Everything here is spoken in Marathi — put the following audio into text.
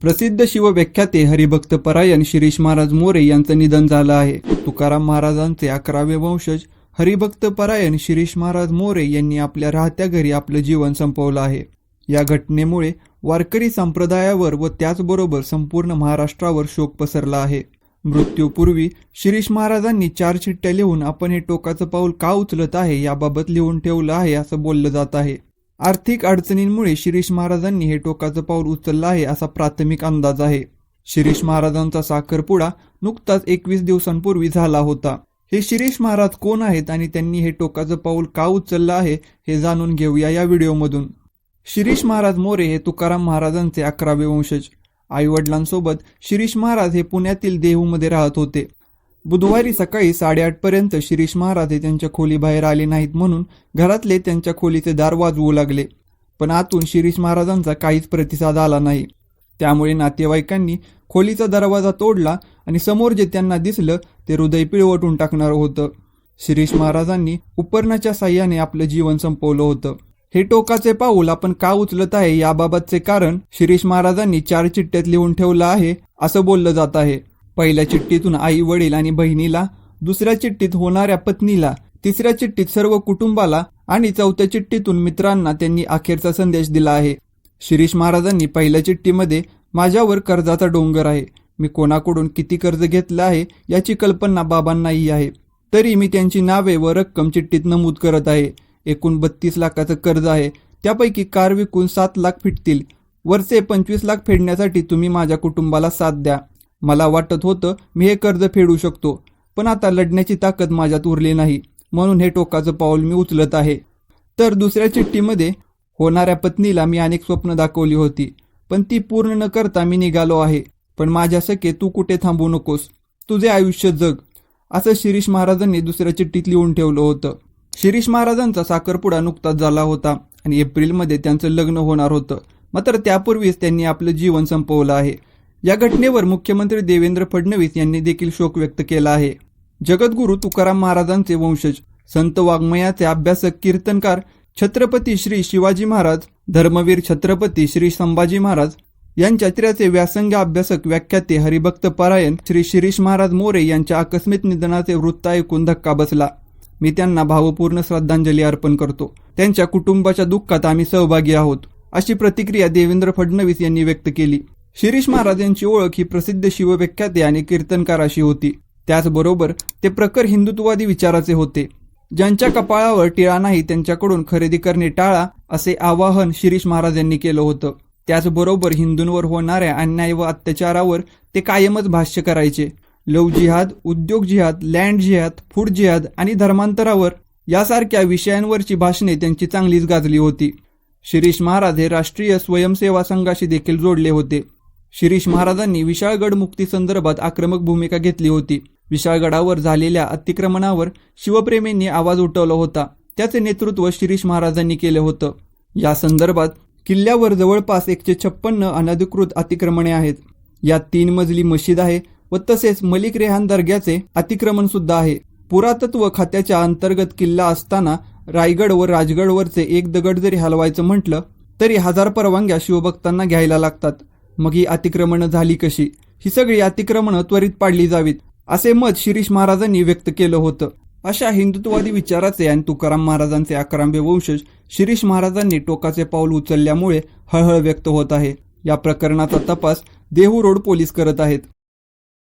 प्रसिद्ध शिवव्याख्याते हरिभक्त परायण शिरीष महाराज मोरे यांचं निधन झालं आहे। तुकाराम महाराजांचे 11वे वंशज हरिभक्त परायण शिरीष महाराज मोरे यांनी आपल्या राहत्या घरी आपलं जीवन संपवलं आहे। या घटनेमुळे वारकरी संप्रदायावर व त्याचबरोबर संपूर्ण महाराष्ट्रावर शोक पसरला आहे। मृत्यूपूर्वी शिरीष महाराजांनी 4 चिठ्ठ्या लिहून आपण हे टोकाचं पाऊल का उचलत आहे याबाबत लिहून ठेवलं आहे असं बोललं जात आहे। आर्थिक अडचणींमुळे शिरीष महाराजांनी हे टोकाचं पाऊल उचललं आहे असा प्राथमिक अंदाज आहे। शिरीष महाराजांचा साखरपुडा नुकताच 21 दिवसांपूर्वी झाला होता। हे शिरीष महाराज कोण आहेत आणि त्यांनी हे टोकाचं पाऊल का उचललं आहे हे जाणून घेऊया या व्हिडिओमधून। शिरीष महाराज मोरे हे तुकाराम महाराजांचे 11वे वंशज। आईवडिलांसोबत शिरीष महाराज हे पुण्यातील देहूमध्ये राहत होते। बुधवारी सकाळी 8:30 पर्यंत शिरीष महाराज हे त्यांच्या खोलीबाहेर आले नाहीत म्हणून घरातले त्यांच्या खोलीचे दार वाजवू लागले, पण आतून शिरीष महाराजांचा काहीच प्रतिसाद आला नाही। त्यामुळे नातेवाईकांनी खोलीचा दरवाजा तोडला आणि समोर जे त्यांना दिसलं ते हृदय पिळवटून टाकणारं होतं। शिरीष महाराजांनी उपरणाच्या साह्याने आपलं जीवन संपवलं होतं। हे टोकाचे पाऊल आपण का उचलत आहे याबाबतचे कारण शिरीष महाराजांनी 4 चिठ्ठ्यात लिहून ठेवलं आहे असं बोललं जात आहे। पहिल्या चिठ्ठीतून आई वडील आणि बहिणीला, दुसऱ्या चिठ्ठीत होणाऱ्या पत्नीला, तिसऱ्या चिठ्ठीत सर्व कुटुंबाला आणि चौथ्या चिठ्ठीतून मित्रांना त्यांनी अखेरचा संदेश दिला आहे। शिरीष महाराजांनी पहिल्या चिठ्ठीमध्ये माझ्यावर कर्जाचा डोंगर आहे, मी कोणाकडून किती कर्ज घेतलं आहे याची कल्पना बाबांनाही आहे, तरी मी त्यांची नावे व रक्कम चिठ्ठीत नमूद करत आहे। एकूण 32 लाखाचं कर्ज आहे, त्यापैकी कार विकून 7 लाख फिटतील, वरचे 25 लाख फेडण्यासाठी तुम्ही माझ्या कुटुंबाला साथ द्या। मला वाटत होतं मी हे कर्ज फेडू शकतो, पण आता लढण्याची ताकद माझ्यात उरली नाही, म्हणून हे टोकाचं पाऊल मी उचलत आहे। तर दुसऱ्या चिठ्ठीमध्ये होणाऱ्या पत्नीला मी अनेक स्वप्न दाखवली होती, पण ती पूर्ण न करता मी निघालो आहे, पण माझ्या सखे तू कुठे थांबू नकोस, तुझे आयुष्य जग, असं शिरीष महाराजांनी दुसऱ्या चिठ्ठीत लिहून ठेवलं होतं। शिरीष महाराजांचा साखरपुडा नुकताच झाला होता आणि एप्रिलमध्ये त्यांचं लग्न होणार होतं, मात्र त्यापूर्वीच त्यांनी आपलं जीवन संपवलं आहे। या घटनेवर मुख्यमंत्री देवेंद्र फडणवीस यांनी देखील शोक व्यक्त केला आहे। जगद्गुरू तुकाराम महाराजांचे वंशज, संत वाङ्मयाचे अभ्यासक कीर्तनकार छत्रपती श्री शिवाजी महाराज, धर्मवीर छत्रपती श्री संभाजी महाराज यांच्या चित्राचे व्यासंग अभ्यासक व्याख्याते हरिभक्त परायण श्री शिरीष महाराज मोरे यांच्या आकस्मिक निधनाचे वृत्त ऐकून धक्का बसला। मी त्यांना भावपूर्ण श्रद्धांजली अर्पण करतो, त्यांच्या कुटुंबाच्या दुःखात आम्ही सहभागी आहोत, अशी प्रतिक्रिया देवेंद्र फडणवीस यांनी व्यक्त केली। शिरीष महाराज यांची ओळख ही प्रसिद्ध शिवव्याख्याते आणि कीर्तनकार अशी होती। त्याचबरोबर ते प्रखर हिंदुत्ववादी विचाराचे होते। ज्यांच्या कपाळावर टिळा नाही त्यांच्याकडून खरेदी करणे टाळा, असे आवाहन शिरीष महाराज यांनी केलं होतं। त्याचबरोबर हिंदूंवर होणाऱ्या अन्याय व अत्याचारावर ते कायमच भाष्य करायचे। लव जिहाद, उद्योग जिहाद, लँड जिहाद, फूड जिहाद आणि धर्मांतरावर यासारख्या विषयांवरची भाषणे त्यांची चांगलीच गाजली होती। शिरीष महाराज हे राष्ट्रीय स्वयंसेवा संघाशी देखील जोडले होते। शिरीष महाराजांनी विशाळगड मुक्ती संदर्भात आक्रमक भूमिका घेतली होती। विशाळगडावर झालेल्या अतिक्रमणावर शिवप्रेमींनी आवाज उठवला होता, त्याचे नेतृत्व शिरीष महाराजांनी केलं होतं। या संदर्भात किल्ल्यावर जवळपास 156 अनधिकृत अतिक्रमणे आहेत। यात 3 मजली मशीद आहे व तसेच मलिक रेहान दर्ग्याचे अतिक्रमण सुद्धा आहे। पुरातत्व खात्याच्या अंतर्गत किल्ला असताना रायगड व राजगडवरचे एक दगड जरी हलवायचं म्हटलं तरी 1000 परवानग्या शिवभक्तांना घ्यायला लागतात। मग ही अतिक्रमणं झाली कशी? ही सगळी अतिक्रमणं त्वरित पाडली जावीत, असे मत शिरीष महाराजांनी व्यक्त केलं होतं। अशा हिंदुत्ववादी विचाराचे आणि तुकाराम महाराजांचे 11वे वंशज शिरीष महाराजांनी टोकाचे पाऊल उचलल्यामुळे हळहळ व्यक्त होत आहे। या प्रकरणाचा तपास देहू रोड पोलीस करत आहेत।